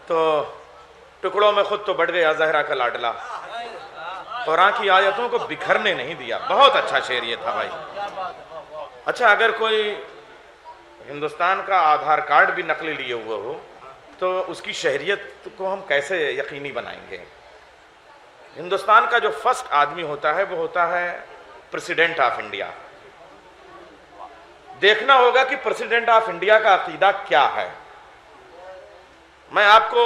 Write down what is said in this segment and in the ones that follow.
تو ٹکڑوں میں خود تو بٹ گیا زہرا کا لاڈلا، قرآن کی آیتوں کو بکھرنے نہیں دیا۔ بہت اچھا شعر یہ تھا بھائی۔ اچھا، اگر کوئی ہندوستان کا آدھار کارڈ بھی نقلی لیے ہوئے ہو تو اس کی شہریت کو ہم کیسے یقینی بنائیں گے؟ ہندوستان کا جو فرسٹ آدمی ہوتا ہے وہ ہوتا ہے پریزیڈنٹ آف انڈیا۔ دیکھنا ہوگا کہ پریزیڈنٹ آف انڈیا کا عقیدہ کیا ہے۔ میں آپ کو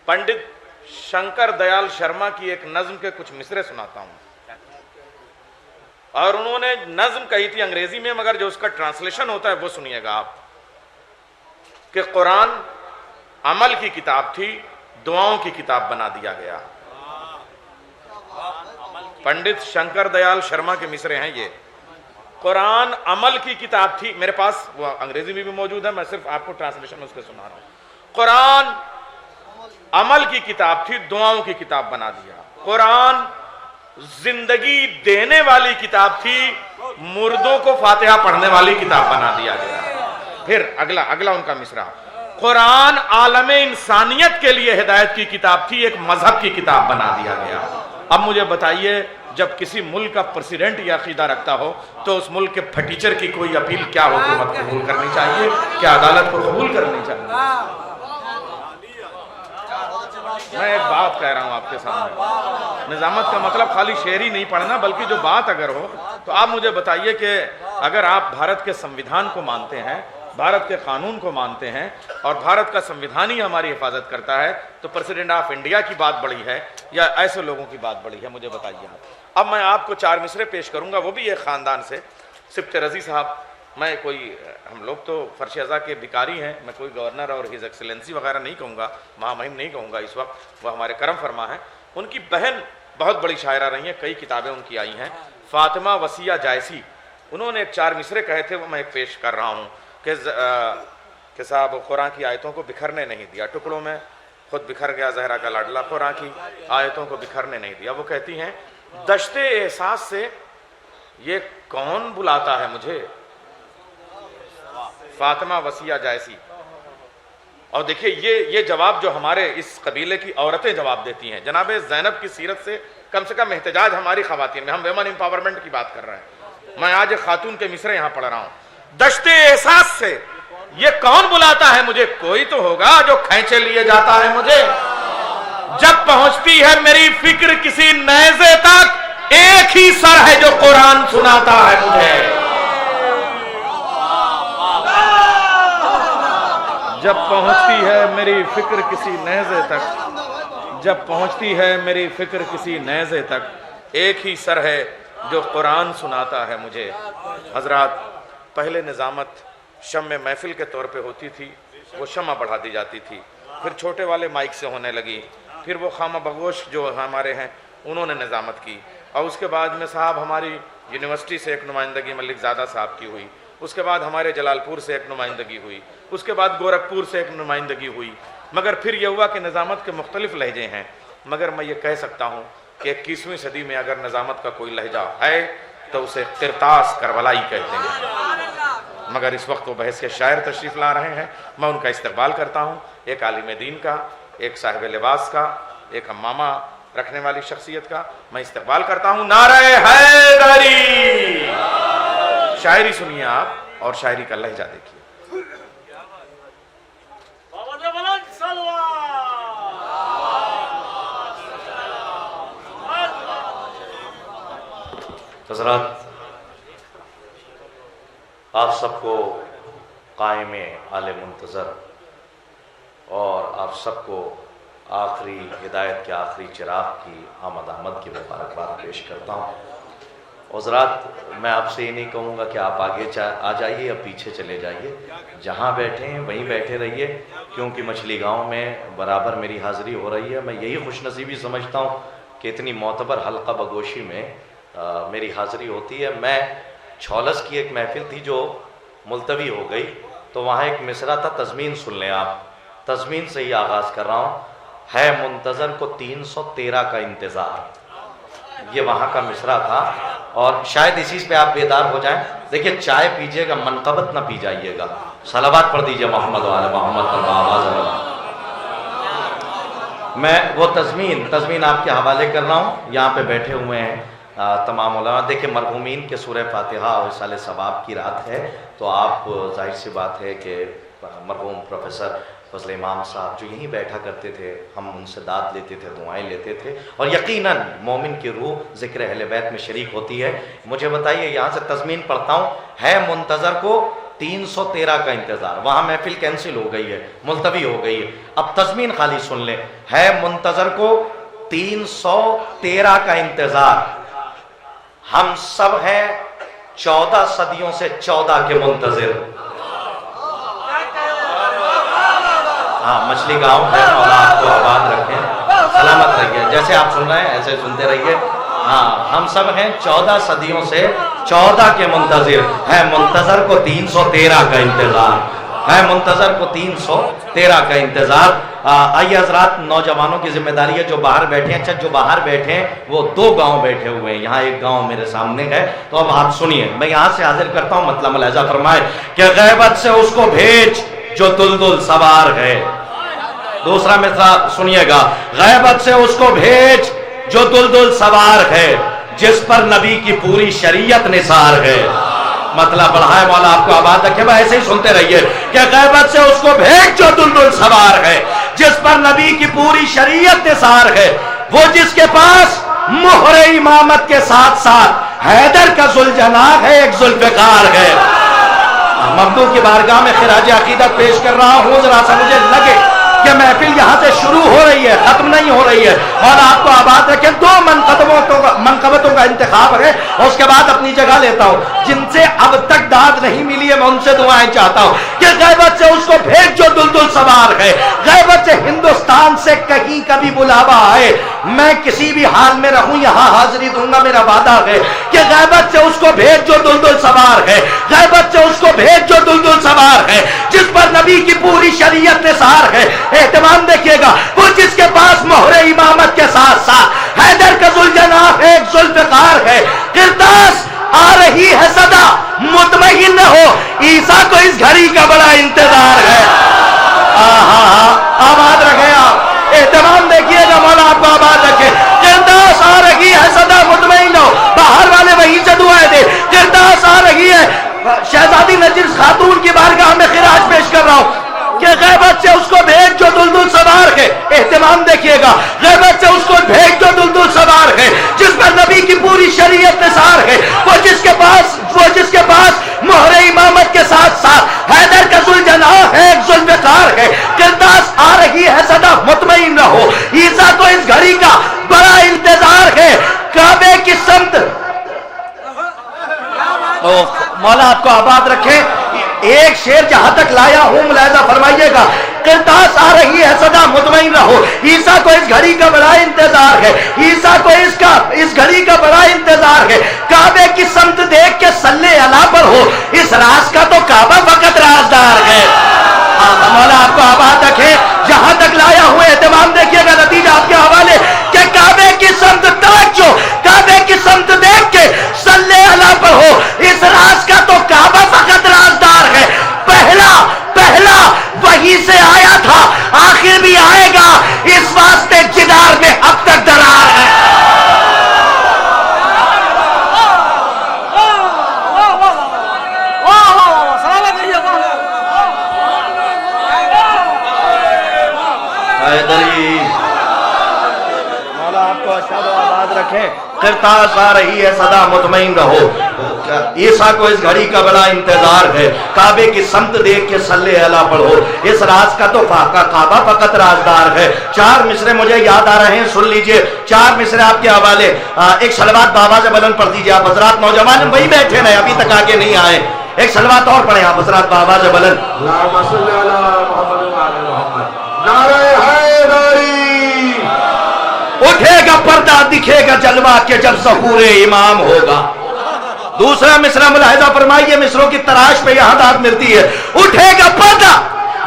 پنڈت شنکر دیال شرما کی ایک نظم کے کچھ مصرے سناتا ہوں، اور انہوں نے نظم کہی تھی انگریزی میں، مگر جو اس کا ٹرانسلیشن ہوتا ہے وہ سنیے گا آپ، کہ قرآن عمل کی کتاب تھی، دعاؤں کی کتاب بنا دیا گیا۔ پنڈت شنکر دیال شرما کے مصرے ہیں یہ۔ قرآن عمل کی کتاب تھی، میرے پاس وہ انگریزی میں بھی موجود ہے، میں صرف آپ کو ٹرانسلیشن اس کے سنا رہا ہوں۔ قرآن عمل کی کتاب تھی، دعاؤں کی کتاب بنا دیا۔ قرآن زندگی دینے والی کتاب تھی، مردوں کو فاتحہ پڑھنے والی کتاب بنا دیا گیا۔ پھر اگلا ان کا مصرع، قرآن عالم انسانیت کے لیے ہدایت کی کتاب تھی، ایک مذہب کی کتاب بنا دیا گیا۔ اب مجھے بتائیے، جب کسی ملک کا پریزیڈنٹ یہ عقیدہ رکھتا ہو تو اس ملک کے پھٹیچر کی کوئی اپیل کیا حکومت قبول کرنی چاہیے، کیا عدالت کو قبول کرنی چاہیے؟ میں ایک بات کہہ رہا ہوں آپ کے سامنے، نظامت کا مطلب خالی شعر ہی نہیں پڑھنا، بلکہ جو بات اگر ہو تو آپ مجھے بتائیے کہ اگر آپ بھارت کے سمویدھان کو مانتے ہیں، بھارت کے قانون کو مانتے ہیں، اور بھارت کا سمویدھان ہی ہماری حفاظت کرتا ہے، تو پریزیڈنٹ آف انڈیا کی بات بڑی ہے یا ایسے لوگوں کی بات بڑی ہے؟ مجھے بتائیے آپ۔ اب میں آپ کو 4 مصرے پیش کروں گا، وہ بھی ایک خاندان سے، سبط رضی صاحب۔ ہم لوگ تو فرش ازا کے بھکاری ہیں، میں کوئی گورنر اور ہز ایکسیلنسی وغیرہ نہیں کہوں گا، مہم نہیں کہوں گا اس وقت، وہ ہمارے کرم فرما ہیں۔ ان کی بہن بہت بڑی شاعرہ رہی ہیں، کئی کتابیں ان کی آئی ہیں، فاطمہ وسیع جائسی۔ انہوں نے ایک 4 مصرے کہے تھے، وہ میں ایک پیش کر رہا ہوں کہ صاحب قرآن کی آیتوں کو بکھرنے نہیں دیا، ٹکڑوں میں خود بکھر گیا زہرا کا لاڈلا، قرآن کی آیتوں کو بکھرنے نہیں دیا۔ وہ کہتی ہیں، دشت احساس سے یہ کون بلاتا ہے مجھے، فاطمہ وسیع جائسی۔ اور دیکھیں یہ جواب جو ہمارے اس قبیلے کی عورتیں جواب دیتی ہیں، جناب زینب کی سیرت سے کم احتجاج ہماری خواتین میں، ہم ویمن امپاورمنٹ کی بات کر رہے ہیں۔ میں آج ایک خاتون کے مصرے یہاں پڑھ رہا ہوں، دشت احساس سے یہ کون بلاتا ہے مجھے، کوئی تو ہوگا جو کھینچے لیے جاتا ہے مجھے، جب پہنچتی ہے میری فکر کسی نیزے تک، ایک ہی سر ہے جو قرآن سناتا ہے مجھے۔ جب پہنچتی ہے میری فکر کسی نیزے تک، جب پہنچتی ہے میری فکر کسی نیزے تک، ایک ہی سر ہے جو قرآن سناتا ہے مجھے۔ حضرات، پہلے نظامت شمع محفل کے طور پہ ہوتی تھی، وہ شمع بڑھا دی جاتی تھی، پھر چھوٹے والے مائک سے ہونے لگی، پھر وہ خامہ بگوش جو ہمارے ہیں انہوں نے نظامت کی، اور اس کے بعد میں صاحب ہماری یونیورسٹی سے ایک نمائندگی ملک زادہ صاحب کی ہوئی، اس کے بعد ہمارے جلال پور سے ایک نمائندگی ہوئی، اس کے بعد گورکھپور سے ایک نمائندگی ہوئی، مگر پھر یہ ہوا کہ نظامت کے مختلف لہجے ہیں، مگر میں یہ کہہ سکتا ہوں کہ 21ویں صدی میں اگر نظامت کا کوئی لہجہ ہے تو اسے قرطاس کربلائی کہتے ہیں، مگر اس وقت وہ بحث کے شاعر تشریف لا رہے ہیں، میں ان کا استقبال کرتا ہوں، ایک عالم دین کا، ایک صاحب لباس کا، ایک امامہ رکھنے والی شخصیت کا میں استقبال کرتا ہوں۔ نعرہ حیدری! شاعری سنیے آپ اور شاعری کا لہجہ دیکھیے۔ حضرات، آپ سب کو قائم آل منتظر اور آپ سب کو آخری ہدایت کے آخری چراغ کی آمد کی مبارکباد پیش کرتا ہوں۔ حضرات، میں آپ سے یہ نہیں کہوں گا کہ آپ آگے آ جائیے یا پیچھے چلے جائیے، جہاں بیٹھے ہیں وہیں بیٹھے رہیے، کیونکہ مچھلی گاؤں میں برابر میری حاضری ہو رہی ہے۔ میں یہی خوش نصیبی سمجھتا ہوں کہ اتنی معتبر حلقہ بگوشی میں میری حاضری ہوتی ہے۔ میں چھولس کی ایک محفل تھی جو ملتوی ہو گئی، تو وہاں ایک مصرع تھا، تضمین سن لیں آپ، تضمین سے ہی آغاز کر رہا ہوں۔ ہے منتظر کو 313 کا انتظار، یہ وہاں کا مصرع تھا، اور شاید اسی پہ آپ بیدار ہو جائیں۔ دیکھیے، چائے پیجیے گا، منقبت نہ پی جائیے گا، صلوات پڑھ دیجیے محمد وعلی محمد پر آواز۔ میں وہ تضمین آپ کے حوالے کر رہا ہوں. یہاں پہ بیٹھے ہوئے ہیں تمام علماء. دیکھیں مرحومین کے سورہ فاتحہ اور سال ثواب کی رات ہے، تو آپ ظاہر سی بات ہے کہ مرحوم پروفیسر فضل امام صاحب جو یہیں بیٹھا کرتے تھے، ہم ان سے داد لیتے تھے، دعائیں لیتے تھے، اور یقیناً مومن کی روح ذکر اہل بیت میں شریک ہوتی ہے. مجھے بتائیے، یہاں سے تضمین پڑھتا ہوں، ہے منتظر کو 313 کا انتظار. وہاں محفل کینسل ہو گئی ہے، ملتوی ہو گئی ہے. اب تضمین خالی سن لیں. ہے منتظر کو 313 کا انتظار. ہم سب ہیں 14 صدیوں سے 14 کے منتظر. ہاں، مچھلی گاؤں ہے، اور آپ کو آباد رکھیں، سلامت رہیے. جیسے آپ سن رہے ہیں ایسے سنتے رہیے. ہاں، ہم سب ہیں 14 صدیوں سے 14 کے منتظر. ہے منتظر کو 313 کا انتظار. ہے منتظر کو 313 کا انتظار. آئیے حضرات، نوجوانوں کی ذمہ داری ہے جو باہر بیٹھے ہیں. اچھا، جو باہر بیٹھے ہیں وہ 2 گاؤں بیٹھے ہوئے ہیں. یہاں ایک گاؤں میرے سامنے ہے، تو اب آپ سنیے. میں یہاں سے حاضر کرتا ہوں، مطلب ملاحظہ فرمائے کہ غیبت سے اس کو بھیج جو دلدل سوار ہے. دوسرا مصرع سنیے گا. غیبت سے اس کو بھیج جو دلدل سوار ہے، جس پر نبی کی پوری شریعت نثار ہے. مطلب بڑھائے مولا آپ کو آباد رکھے. بھائی ایسے ہی سنتے رہیے کہ غیبت سے اس کو بھیج جو دلدل سوار ہے، جس پر نبی کی پوری شریعت نثار ہے. وہ جس کے پاس مہر امامت کے ساتھ ساتھ حیدر کا ذوالجناح ہے، ایک ذوالفقار ہے. ممدوح کی بارگاہ میں خراج عقیدت پیش کر رہا ہوں. ذرا سا مجھے لگے کہ محفل یہاں سے شروع ہو رہی ہے، ختم نہیں ہو رہی ہے. اور آپ کو آباد رکھیں. 2 منقبتوں کا انتخاب ہے، اور اس کے بعد اپنی جگہ لیتا ہوں. جن سے اب تک داد نہیں ملی ہے، میں ان سے دعائیں چاہتا ہوں کہ غیبت سے اس کو بھیج جو دلدل سوار ہے. غیبت سے ہندوستان سے کہیں کبھی بلاوا آئے، میں کسی بھی حال میں رہوں یہاں حاضری دوں گا. میرا وعدہ ہے کہ غیبت سے اس کو بھیج جو دلدل سوار ہے. غیبت سے اس کو بھیج جو دلدل سوار ہے، جس پر نبی کی پوری شریعت نثار ہے. اہتمام دیکھیے گا. وہ جس کے پاس مہر امامت کے ساتھ ساتھ حیدر کا ذوالجناح ایک ذوالفقار ہے. قرطاس آ رہی ہے صدا، مطمئن نہ ہو، عیسیٰ کو اس گھڑی کا بڑا انتظار ہے. آباد رکھے آپ. اہتمام دیکھیے گا، مولا آپ کو آباد رکھے. قرطاس آ رہی ہے صدا، مطمئن ہو. باہر والے وہیں سے دعائیں دے. قرطاس آ رہی ہے. شہزادی نجیب خاتون کی بارگاہ میں خراج پیش کر رہا ہوں کہ غیبت سے اس کو بھیج جو دلدل سوار ہے. اہتمام دیکھیے گا. غیبت سے اس کو بھیج جو دلدل سوار ہے، جس پر نبی کی پوری شریعت نثار ہے. وہ جس کے پاس مہر امامت کے ساتھ ساتھ حیدر کا ذوالجناح ہے، ایک ذوالفقار ہے. قرطاس آ رہی ہے صدا، مطمئن رہو، عیسیٰ کو اس گھڑی کا بڑا انتظار ہے. کعبے کی سمت، مولا آپ کو آباد رکھے. ایک شعر جہاں تک لایا ہوں ملاحظہ فرمائیے گا. قرطاس آ رہی ہے صدا، مطمئن رہو، عیسیٰ کو اس گھڑی کا بڑا انتظار ہے. عیسیٰ کو اس گھڑی کا بڑا انتظار ہے. کعبے کی سمت دیکھ کے صلی اللہ پر ہو، اس راز کا تو کعبہ فقط رازدار ہے. مولا آپ کو آباد رکھے. جہاں تک لایا ہوں اہتمام دیکھیے گا. نتیجہ آپ کے حوالے کہ کعبے کی سمت توجہ، کعبے کی سمت دیکھ کے صلی اللہ پر ہو، اس راز کا تو کعبہ فقط رازدار ہے. پہلا وہی سے آیا تھا، آخر بھی آئے گا، اس واسطے جدار میں اب تک درار ہے. مولا آپ کو شاد و آباد رکھیں. قرطاس آ رہی ہے صدا، مطمئن رہو، عیسیٰ کو اس گھڑی کا بڑا انتظار ہے. کعبے کی سمت دیکھ کے صلی اللہ پڑھو، اس راز کا تو کعبہ فقط رازدار ہے. 4 مصرے مجھے یاد آ رہے ہیں، سن لیجئے. 4 مصرے آپ کے حوالے. ایک صلوات بابا سے بلند پڑھ دیجئے آپ حضرات. نوجوان وہی بیٹھے ہیں، ابھی تک آگے نہیں آئے. ایک صلوات اور پڑھیں آپ حضرات بابا سے بلند. اللہم صلی علی محمد و علی محمد. نعرہ حیدری. اٹھے گا پردہ، دکھے گا جلوہ کہ جب ظہور امام ہوگا. دوسرا مصرع ملاحظہ فرمائیے، مصروں کی تراش پہ یہاں داد ملتی ہے. اٹھے گا پردہ،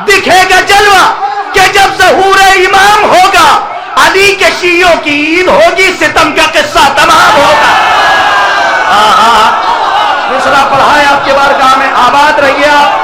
دکھے گا جلوہ کہ جب ظہور امام ہوگا. علی کے شیعوں کی عید ہوگی، ستم کا قصہ تمام ہوگا. مصرع پڑھائے آپ کے بارگاہ میں. آباد رہیے آپ.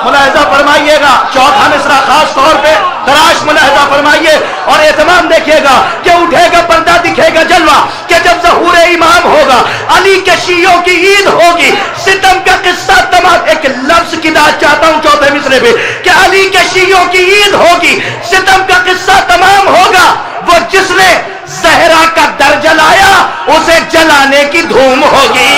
ملاحظہ فرمائیے گا. چوتھا مصرع خاص طور پہ تراش ملاحظہ فرمائیے. اور اہتمام دیکھیے گا کہ اٹھے گا پردہ دکھے گا جلوہ کہ جب ظہور امام ہوگا علی کے شیعوں کی عید ہوگی ستم کا قصہ تمام ایک لفظ کی داد چاہتا ہوں چوتھے مصرے پہ کہ علی کے شیعوں کی عید ہوگی ستم کا قصہ تمام ہوگا وہ جس نے زہرا کا در جلایا اسے جلانے کی دھوم ہوگی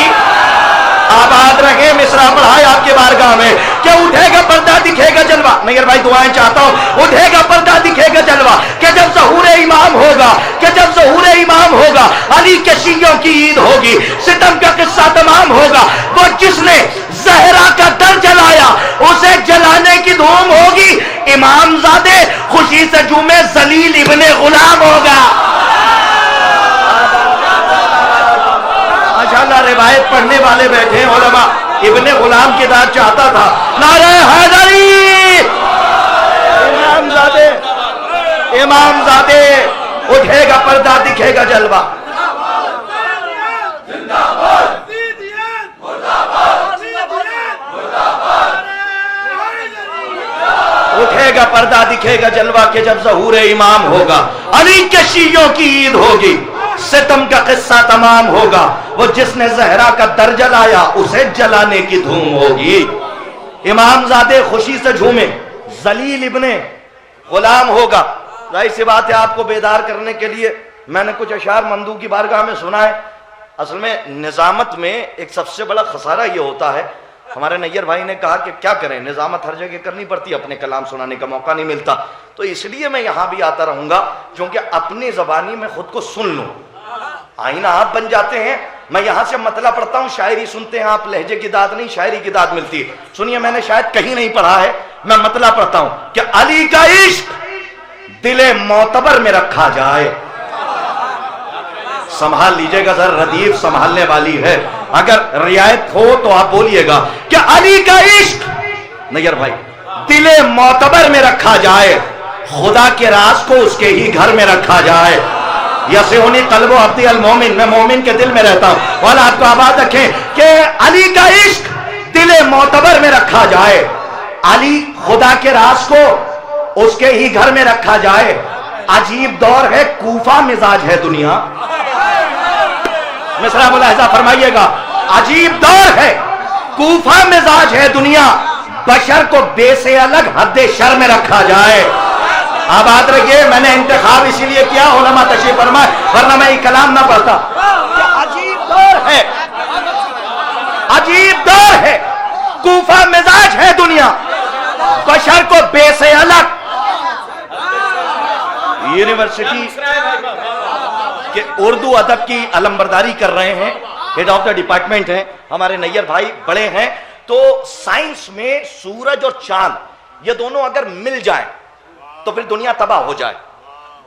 آباد رہے مصرع پڑھائے آپ کے بارگاہ میں کہ اٹھے گا پردہ دکھے گا جلوہ نیر بھائی دعائیں چاہتا ہوں اٹھے گا پردہ دکھے گا جلوہ کہ جب ظہور امام ہوگا کہ جب ظہور امام ہوگا علی کے شیعوں کی عید ہوگی ستم کا قصہ تمام ہوگا وہ جس نے زہرا کا در جلایا اسے جلانے کی دھوم ہوگی امام زادے خوشی سے جھومے ذلیل ابن غلام ہوگا ماشاءاللہ روایت پڑھنے والے بیٹھے ہیں علماء ابن غلام کی داد چاہتا تھا نعرہ حیدری امام زادے اٹھے گا پردہ دکھے گا جلوہ اٹھے گا پردہ دکھے گا جلوہ کہ جب ظہور امام ہوگا علی کے شیعوں کی عید ہوگی ستم کا قصہ تمام ہوگا وہ جس نے زہرا کا در جلایا اسے جلانے کی دھوم ہوگی امام زادے خوشی سے جھومے ذلیل ابن غلام ہوگا ظاہر سی بات ہے آپ کو بیدار کرنے کے لیے میں نے کچھ اشعار ممدوح کی بارگاہ میں سنا ہے اصل میں نظامت میں ایک سب سے بڑا خسارہ یہ ہوتا ہے ہمارے نیر بھائی نے کہا کہ کیا کریں نظامت ہر جگہ کرنی پڑتی اپنے کلام سنانے کا موقع نہیں ملتا تو اس لیے میں یہاں بھی آتا رہوں گا کیونکہ اپنی زبانی میں خود کو سن لوں آئینہ آپ بن جاتے ہیں میں یہاں سے مطلع پڑھتا ہوں شاعری سنتے ہیں آپ لہجے کی داد نہیں شاعری کی داد ملتی ہے سنیے میں نے شاید کہیں نہیں پڑھا ہے میں مطلع پڑھتا ہوں کہ علی کا عشق دل معتبر میں رکھا جائے سنبھال لیجئے گا ذرا ردیف سنبھالنے والی ہے اگر رعایت ہو تو آپ بولیے گا کہ علی کا عشق نیر بھائی دل معتبر میں رکھا جائے خدا کے راز کو اس کے ہی گھر میں رکھا جائے یسعنی قلب عبد المومن میں مومن کے دل میں رہتا ہوں والا آپ کو آباد رکھیں کہ علی کا عشق دل معتبر میں رکھا جائے علی خدا کے راز کو اس کے ہی گھر میں رکھا جائے عجیب دور ہے کوفہ مزاج ہے دنیا مصرع ملاحظہ فرمائیے گا عجیب دور ہے کوفہ مزاج ہے دنیا بشر کو بے سے الگ حد شر میں رکھا جائے آباد رکھیے میں نے انتخاب اسی لیے کیا علماء تشریف فرمائے ورنہ میں یہ کلام نہ پڑھتا عجیب دور ہے کوفہ مزاج ہے دنیا بشر کو بے سے الگ یونیورسٹی کہ اردو ادب کی علمبرداری کر رہے ہیں ہیڈ آف دا ڈپارٹمنٹ ہیں ہمارے نیر بھائی بڑے ہیں تو سائنس میں سورج اور چاند یہ دونوں اگر مل جائیں تو پھر دنیا تباہ ہو جائے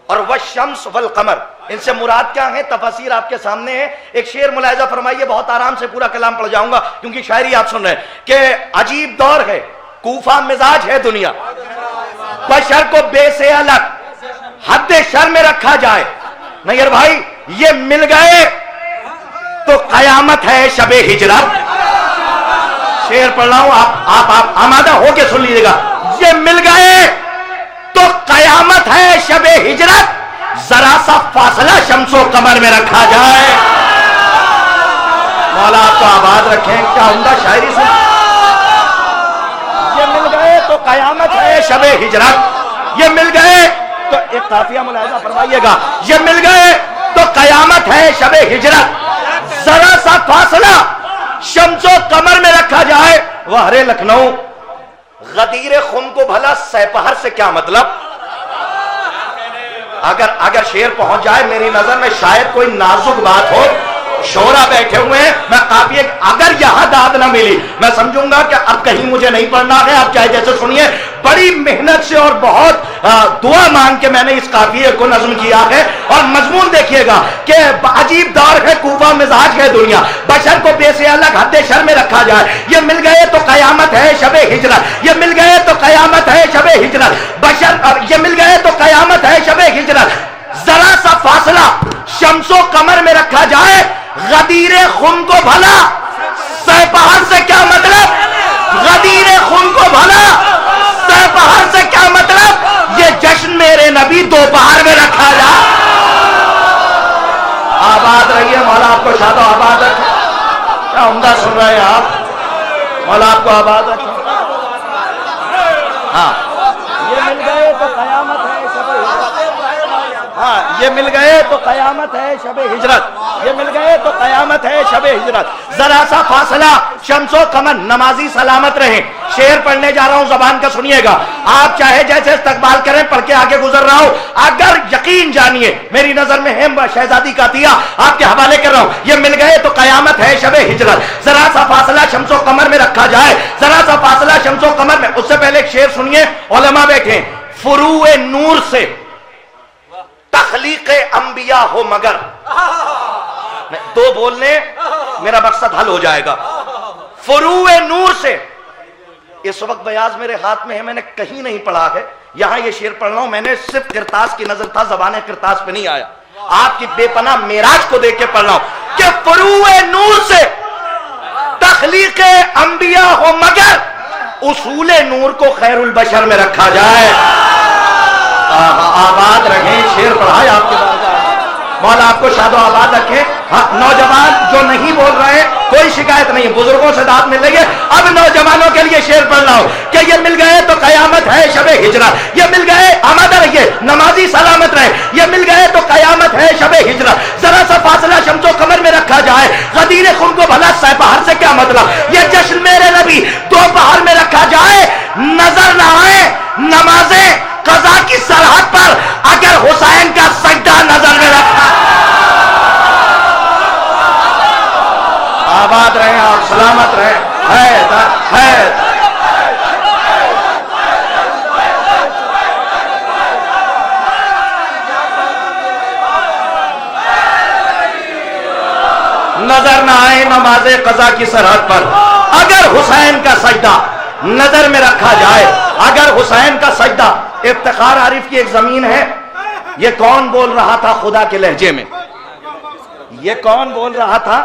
اور والشمس والقمر ان سے مراد کیا ہے تفاسیر آپ کے سامنے ہے ایک شعر ملاحظہ فرمائیے بہت آرام سے پورا کلام پڑھ جاؤں گا کیونکہ شاعری آپ سن رہے ہیں کہ عجیب دور ہے کوفہ مزاج ہے دنیا بشر کو بے سے الگ حد شر میں رکھا جائے نیر بھائی یہ مل گئے تو قیامت ہے شب ہجرت شعر پڑھ رہا ہوں آپ آمادہ ہو کے سن لیجیے گا یہ مل گئے تو قیامت ہے شب ہجرت ذرا سا فاصلہ شمس و قمر میں رکھا جائے مولا آپ کو آباد رکھیں کیا عمدہ شاعری سن یہ مل گئے تو قیامت ہے شب ہجرت یہ مل گئے تو ایک قافیہ ملاحظہ فرمائیے گا یہ مل گئے تو قیامت ہے شب ہجرت ذرا سا فاصلہ شمس و قمر میں رکھا جائے وہ ہرے لکھنؤ غدیر خم کو بھلا سپہر سے کیا مطلب اگر شعر پہنچ جائے میری نظر میں شاید کوئی نازک بات ہو شورا بیٹھے ہوئے ہیں میں قافیے اگر یہاں داد نہ ملی میں سمجھوں گا کہ اب کہیں مجھے نہیں پڑھنا ہے آپ چاہے جیسے سنیے بڑی محنت سے اور بہت دعا مانگ کے میں نے اس قافیے کو نظم کیا ہے اور مضمون دیکھیے گا کہ عجیب دور ہے کوفہ مزاج ہے دنیا بشر کو بے سے الگ حد شر میں رکھا جائے یہ مل گئے تو قیامت ہے شب ہجرت یہ مل گئے تو قیامت ہے شب ہجرت بشر یہ مل گئے تو قیامت ہے شب ہجرت ذرا سا فاصلہ شمس و قمر میں رکھا جائے غدیر خون کو بھلا سپہر سے کیا مطلب غدیر خون کو بھلا سپہر سے کیا مطلب یہ جشن میرے نبی دوپہر آپ کو آباد رکھے. ہاں یہ مل گئے تو قیامت ہے شب ہجرت. ہاں یہ مل گئے تو قیامت ہے شب ہجرت. یہ مل گئے تو قیامت ہے شب ہجرت. ذرا سا فاصلہ شمس و قمر نمازی سلامت رہیں. شعر پڑھنے جا رہا ہوں زبان کا سنیے گا. آپ چاہے جیسے استقبال کریں پڑھ کے آگے گزر رہا ہوں. اگر یقین جانیے میری نظر میں ہے شہزادی کا عطیہ آپ کے حوالے کر رہا ہوں. یہ مل گئے تو قیامت ہے شب ہجرت. ذرا سا فاصلہ شمس و قمر میں رکھا جائے. ذرا سا فاصلہ شمس و قمر میں. اس سے پہلے ایک شعر سنیے. علماء بیٹھے. فروع نور سے تخلیق انبیاء ہو مگر. دو بولنے میرا مقصد حل ہو جائے گا. فروع نور سے. اس وقت بیاض میرے ہاتھ میں ہے, میں نے کہیں نہیں پڑھا ہے. یہاں یہ شعر پڑھ رہا ہوں. میں نے صرف کرتاس کی نظر تھا, زبان کرتاس پہ نہیں آیا. آپ کی بے پناہ معراج کو دیکھ کے پڑھ رہا ہوں کہ فروع نور سے تخلیق انبیاء ہو مگر اصول نور کو خیر البشر میں رکھا جائے. آباد رہیں. شعر پڑھائے آپ کے بارگاہ. مولا آپ کو شاد و آباد رکھے. نوجوان جو نہیں بول رہے ہیں کوئی شکایت نہیں, بزرگوں سے داد ملے گے. اب نوجوانوں کے لیے شعر پڑھ رہا ہوں کہ یہ مل گئے تو قیامت ہے شب ہجرت. یہ مل گئے آمادہ رہیے نمازی سلامت رہے. یہ مل گئے تو قیامت ہے شب ہجرت. ذرا سا فاصلہ شمس و قمر میں رکھا جائے. غدیر خون کو بھلا سہ پہاڑ سے کیا مطلب. یہ جشن میرے نبی دو پہاڑ میں رکھا جائے. نظر نہ آئے نمازیں قضا کی سرحد پر اگر حسین کا سجدہ نظر میں رکھا. آباد رہیں آپ, سلامت رہیں. نظر نہ آئے نماز قضا کی سرحد پر اگر حسین کا سجدہ نظر میں رکھا جائے. اگر حسین کا سجدہ. افتخار عارف کی ایک زمین ہے. یہ کون بول رہا تھا خدا کے لہجے میں؟ یہ کون بول رہا تھا؟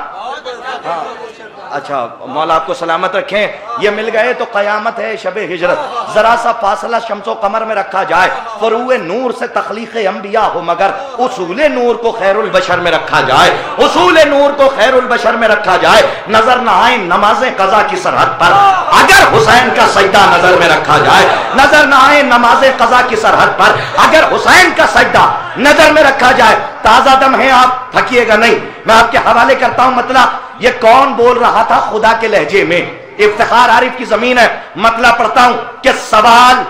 اچھا مولا آپ کو سلامت رکھیں. یہ مل گئے تو قیامت ہے شب ہجرت. ذرا سا فاصلہ شمس و قمر میں رکھا جائے. فروع نور سے تخلیق انبیاء ہو مگر اصول نور کو خیر البشر میں رکھا جائے. اصول نور کو خیر البشر میں رکھا جائے. نظر نہ آئیں نمازیں قضا کی سرحد پر اگر حسین کا سجدہ نظر میں رکھا جائے. نظر نہ آئیں نمازیں قضا کی سرحد پر اگر حسین کا سجدہ نظر میں رکھا جائے. تازہ دم ہے آپ, تھکیے گا نہیں. میں آپ کے حوالے کرتا ہوں مطلب. یہ کون بول رہا تھا خدا کے لہجے میں؟ افتخار عارف کی زمین ہے. مطلب پڑھتا ہوں کہ سوال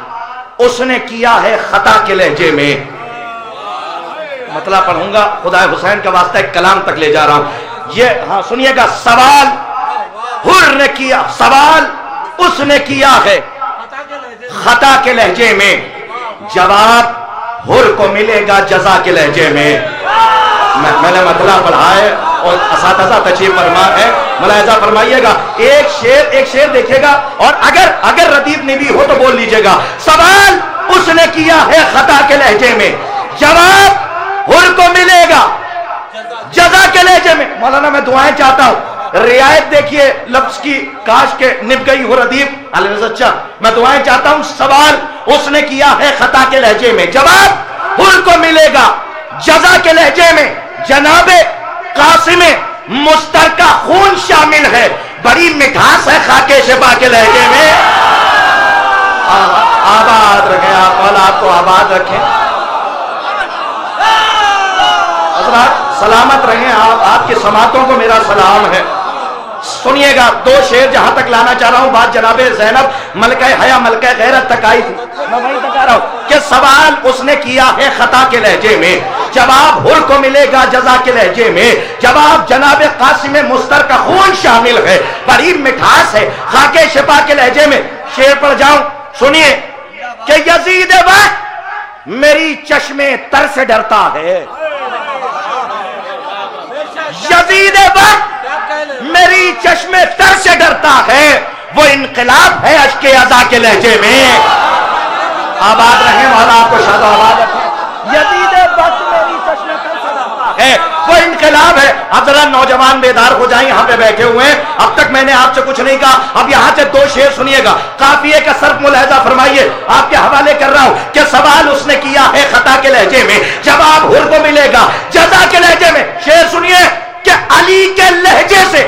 اس نے کیا ہے خطا کے لہجے میں. مطلب پڑھوں گا, خدا حسین کا واسطہ ایک کلام تک لے جا رہا ہوں. یہ ہاں سنیے گا. سوال حر نے کیا, سوال اس نے کیا ہے خطا کے لہجے میں. جواب حر کو ملے گا جزا کے لہجے میں. میں نے مطلب پڑھا ہے اور اساتذہ تشریف فرما ہے, ملاحظہ فرمائیے گا. ایک شعر دیکھے گا اور اگر ردیف نے بھی ہو تو بول لیجئے گا. سوال اس نے کیا ہے خطا کے لہجے میں. جواب حر کو ملے گا جزا کے لہجے میں. مولانا میں دعائیں چاہتا ہوں. رعایت دیکھیے لفظ کی, کاش کے نب گئی ہو ردیف علی رضا. اچھا میں دعائیں چاہتا ہوں. سوال اس نے کیا ہے خطا کے لہجے میں. جواب حر کو ملے گا جزا کے لہجے میں. جناب قاسم مشترکہ خون شامل ہے. بڑی مٹھاس ہے خاکے شفا کے لہجے میں. آباد رکھیں آپ, مولا آپ کو آباد رکھیں. حضرات سلامت رہیں آپ کی سماعتوں کو میرا سلام ہے. سنیے گا دو شعر جہاں تک لانا چاہ رہا ہوں. بات جناب زینب ملکہ حیا ملکہ غیرت تک آئی تھی, میں وہیں تک آ رہا ہوں کہ سوال اس نے کیا ہے خطا کے لہجے میں. جواب حر کو ملے گا جزا کے لہجے میں. جواب جناب قاسم مشترکہ خون شامل ہے. بڑی مٹھاس ہے خاکے شفا کے لہجے میں. شعر پڑھ جاؤں, سنیے کہ یزید وقت میری چشمے تر سے ڈرتا ہے. یزید وقت میری چشمے تر سے ڈرتا ہے. وہ انقلاب ہے اشک ازا کے لہجے میں. آباد رہیں مولا آپ کو شاد و آباد رکھیں. یزید وقت میری چشمے تر سے ڈرتا ہے, وہ انقلاب ہے. اب ذرا نوجوان بیدار ہو جائیں, یہاں پہ بیٹھے ہوئے ہیں. اب تک میں نے آپ سے کچھ نہیں کہا, اب یہاں سے دو شعر سنیے گا. قافیے کا صرف ملاحظہ فرمائیے. آپ کے حوالے کر رہا ہوں کہ سوال اس نے کیا ہے خطا کے لہجے میں. جواب حر کو ملے گا جزا کے لہجے میں. شعر سنیے کہ علی کے لہجے سے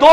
2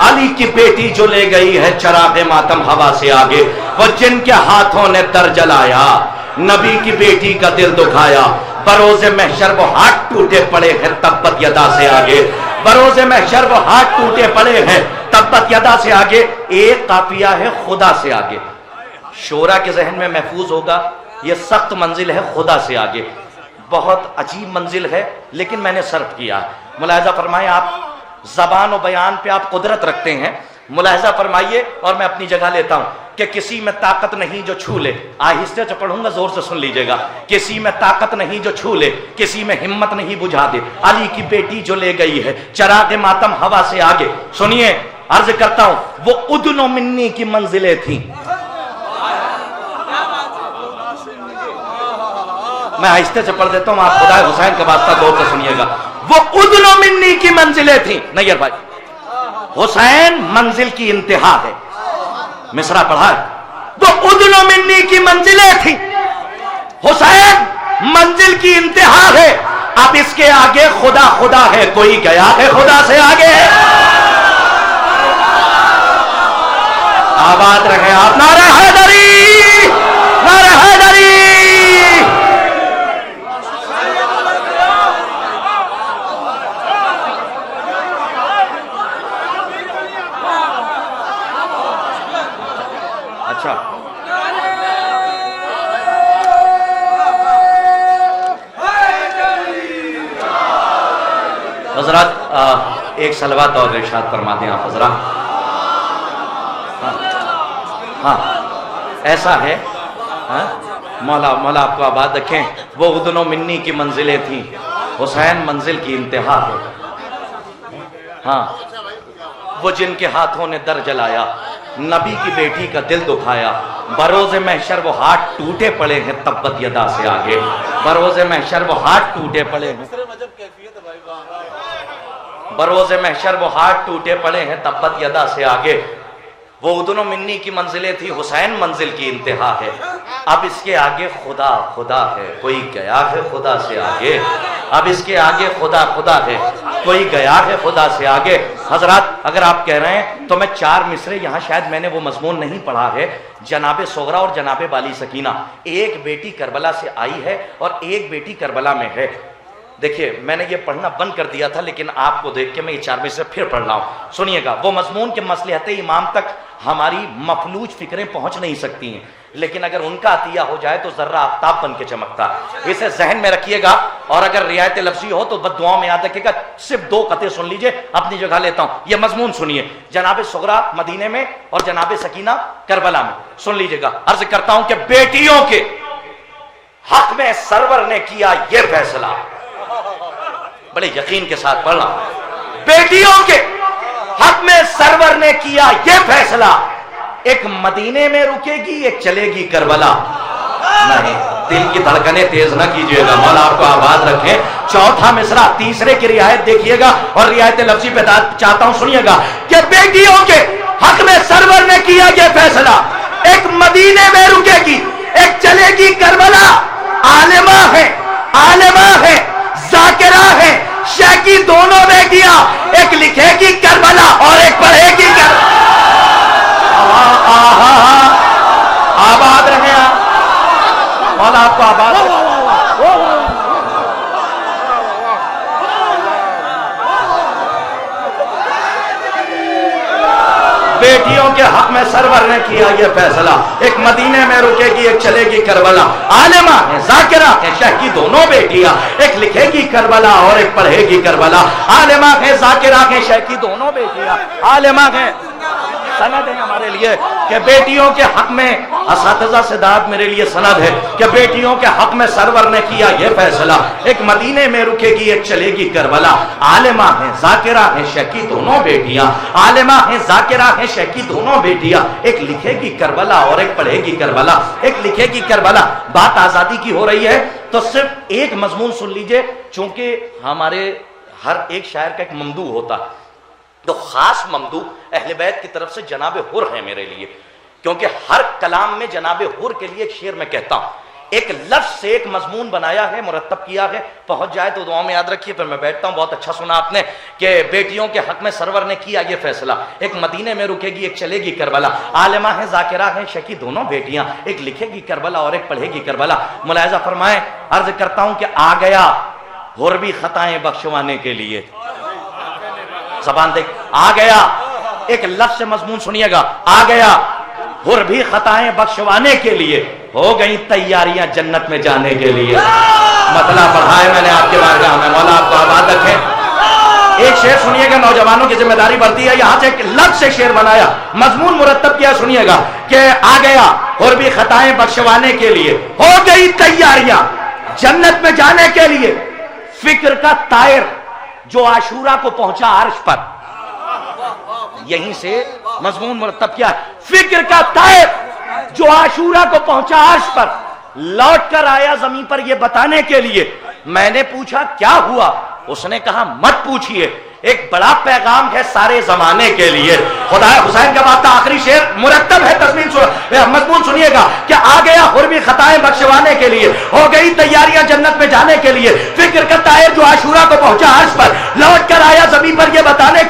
علی کی بیٹی جو لے گئی ہے چراغ ماتم ہوا سے آگے، وہ جن کے ہاتھوں نے در جلایا، نبی کی بیٹی کا دل دکھایا، بروز محشر وہ ہاتھ ٹوٹے پڑے ہیں تبت یدا سے آگے، بروز محشر وہ ہاتھ ٹوٹے پڑے ہیں تبت یدا سے آگے۔ ایک قافیہ ہے خدا سے آگے، شورا کے ذہن میں محفوظ ہوگا، یہ سخت منزل ہے خدا سے آگے، بہت عجیب منزل ہے لیکن میں نے صرف کیا۔ ملاحظہ فرمائیں، آپ زبان و بیان پہ آپ قدرت رکھتے ہیں، ملاحظہ فرمائیے، اور میں اپنی جگہ لیتا ہوں کہ کسی میں طاقت نہیں جو چھو لے، آہستہ سے پڑھوں گا زور سے سن لیجئے گا، کسی میں طاقت نہیں جو چھو لے، کسی میں ہمت نہیں بجھا دے، علی کی بیٹی جو لے گئی ہے چراغ ماتم ہوا سے آگے۔ سنیے، عرض کرتا ہوں، وہ ادن و منی کی منزلیں تھیں، میں آہستہ سے پڑھ دیتا ہوں، آپ خدا حسین کا واسطہ غور سے سنیے گا۔ وہ ادن و منی کی منزلیں تھیں، نیئر بھائی، حسین منزل کی انتہا ہے، مصرع پڑھا ہے، وہ ادن و منی کی منزلیں تھیں، حسین منزل کی انتہا ہے، اب اس کے آگے خدا خدا ہے، کوئی گیا ہے خدا سے آگے؟ آباد رہے آپ، نعرہ حیدری، نعرہ حیدری۔ اچھا، حضرات ایک صلوات اور ارشاد فرما دیں آپ حضرات۔ ہاں ایسا ہے، مولا آپ کو آباد رکھیں، وہ ادن و منی کی منزلیں تھیں، حسین منزل کی انتہا ہے، ہاں وہ جن کے ہاتھوں نے در جلایا، نبی کی بیٹی کا دل دکھایا، بروز محشر وہ ہاتھ ٹوٹے پڑے ہیں تبت یدا سے آگے، بروز محشر وہ ہاتھ ٹوٹے پڑے ہیں، بروز محشر وہ ہاتھ ٹوٹے پڑے ہیں تبت یدا سے آگے۔ وہ ادن و منی کی منزلیں تھی، حسین منزل کی انتہا ہے، اب اس کے آگے خدا خدا ہے، کوئی گیا ہے خدا سے آگے، اب اس کے آگے خدا خدا ہے، کوئی گیا ہے خدا سے آگے۔ حضرات اگر آپ کہہ رہے ہیں تو میں 4 مصرے، یہاں شاید میں نے وہ مضمون نہیں پڑھا ہے، جناب صغرا اور جناب بالی سکینہ، ایک بیٹی کربلا سے آئی ہے اور ایک بیٹی کربلا میں ہے۔ دیکھیے میں نے یہ پڑھنا بند کر دیا تھا لیکن آپ کو دیکھ کے میں یہ 4 میں سے پھر پڑھ رہا ہوں، سنیے گا۔ وہ مضمون کے مصلحت امام تک ہماری مفلوج فکریں پہنچ نہیں سکتی ہیں، لیکن اگر ان کا عطیہ ہو جائے تو ذرہ آفتاب بن کے چمکتا، اسے ذہن میں رکھیے گا، اور اگر رعایت لفظی ہو تو بد دعاؤں میں یاد رکھیے گا۔ صرف 2 قطعے سن لیجئے، اپنی جگہ لیتا ہوں، یہ مضمون سنیے، جناب صغرا مدینے میں اور جناب سکینہ کربلا میں، سن لیجئے گا۔ عرض کرتا ہوں کہ بیٹیوں کے حق میں سرور نے کیا یہ فیصلہ، بڑے یقین کے ساتھ پڑھ رہا ہوں، بیٹیوں کے حق میں سرور نے کیا یہ فیصلہ، ایک مدینے میں رکے گی ایک چلے گی کربلا۔ نہیں، دل کی دھڑکنیں تیز نہ کیجئے گا، مولا آپ کو آباد رکھیں۔ 4تھا مصرع تیسرے کی رعایت دیکھیے گا، اور رعایت لفظی پہ چاہتا ہوں سنیے گا کہ بیٹیوں کے حق میں سرور نے کیا یہ فیصلہ، ایک مدینے میں رکے گی ایک چلے گی کربلا، عالمہ ہے، عالمہ ہے، ذاکرہ ہے، شیخی دونوں بیٹیاں، ایک لکھے گی کربلا اور ایک پڑھے گی کربلا۔ آباد رہے آپ، مولا آپ کو آباد رہے۔ بیٹیوں کے حق میں سرور نے کیا یہ فیصلہ، ایک مدینے میں رکے گی ایک چلے گی کربلا، عالمہ ہے، ذاکرہ ہے، شیخی دونوں بیٹیاں، ایک لکھے گی کربلا اور ایک پڑھے گی کربلا، عالمہ ہے، ذاکرہ ہے، شیخی دونوں بیٹیاں، عالمہ ہے۔ سند ہے ہمارے لیے کہ بیٹیوں کے حق میں، اساتذہ سداد میرے لیے سند ہے کہ بیٹیوں کے حق میں سرور نے کیا یہ فیصلہ، ایک مدینے میں رکے گی ایک چلے گی کربلا، عالمہ ہے، ذاکرہ ہے، شیخی دونوں بیٹیاں، عالمہ ہے، ذاکرہ ہے، شیخی دونوں بیٹیاں، ایک لکھے گی کربلا اور ایک پڑھے گی کربلا، ایک لکھے گی کربلا۔ بات آزادی کی ہو رہی ہے تو صرف ایک مضمون سن لیجئے، چونکہ ہمارے ہر ایک شاعر کا ایک ممدوح ہوتا ہے، تو خاص ممدوح اہل بیت کی طرف سے جناب حر ہے میرے لیے، کیونکہ ہر کلام میں جناب حر کے لیے ایک شعر میں کہتا ہوں، ایک لفظ سے ایک مضمون بنایا ہے، مرتب کیا ہے، پہنچ جائے تو دعاؤں میں یاد رکھیے. پھر میں بیٹھتا ہوں. بہت اچھا سنا آپ نے کہ بیٹیوں کے حق میں سرور نے کیا یہ فیصلہ، ایک مدینے میں رکے گی، ایک چلے گی کربلا. عالمہ ہے، ذاکرہ ہے، شکی دونوں بیٹیاں، ایک لکھے گی کربلا اور ایک پڑھے گی کربلا. ملاحظہ فرمائیں، عرض کرتا ہوں کہ آ گیا اور بھی خطائیں بخشوانے کے لیے. زبان دیکھ، آ گیا. ایک لفظ سے مضمون سنیے گا، آ گیا اور بھی خطائیں بخشوانے کے لیے، ہو گئی تیاریاں جنت میں جانے کے لیے. مطلب پڑھائے میں نے آپ کے بارگاہ میں، مولا آپ کو آباد رکھے. ایک شعر سنیے گا، نوجوانوں کی ذمہ داری بڑھتی ہے. یہاں سے ایک لفظ سے شعر بنایا، مضمون مرتب کیا، سنیے گا کہ آ گیا اور بھی خطائیں بخشوانے کے لیے، ہو گئی تیاریاں جنت میں جانے کے لیے. فکر کا طائر جو عاشورہ کو پہنچا عرش پر، یہیں سے مضمون مرتب کیا ہے. فکر کا طائر جو عاشورہ کو پہنچا عرش پر، لوٹ کر آیا زمین پر یہ بتانے کے لیے. میں نے پوچھا کیا ہوا؟ اس نے کہا مت پوچھئے، ایک بڑا پیغام ہے سارے زمانے کے لیے. خدا حسین کا بات، آخری شعر مرتب ہے، مضمون سنیے گا کہ آ گیا اور بھی خطائیں بخشوانے کے لیے، ہو گئی تیاریاں جنت میں جانے کے لیے. فکر کا طائر جو عاشورہ کو پہنچا عرش پر، لوٹ کر آیا زمین پر یہ بتانے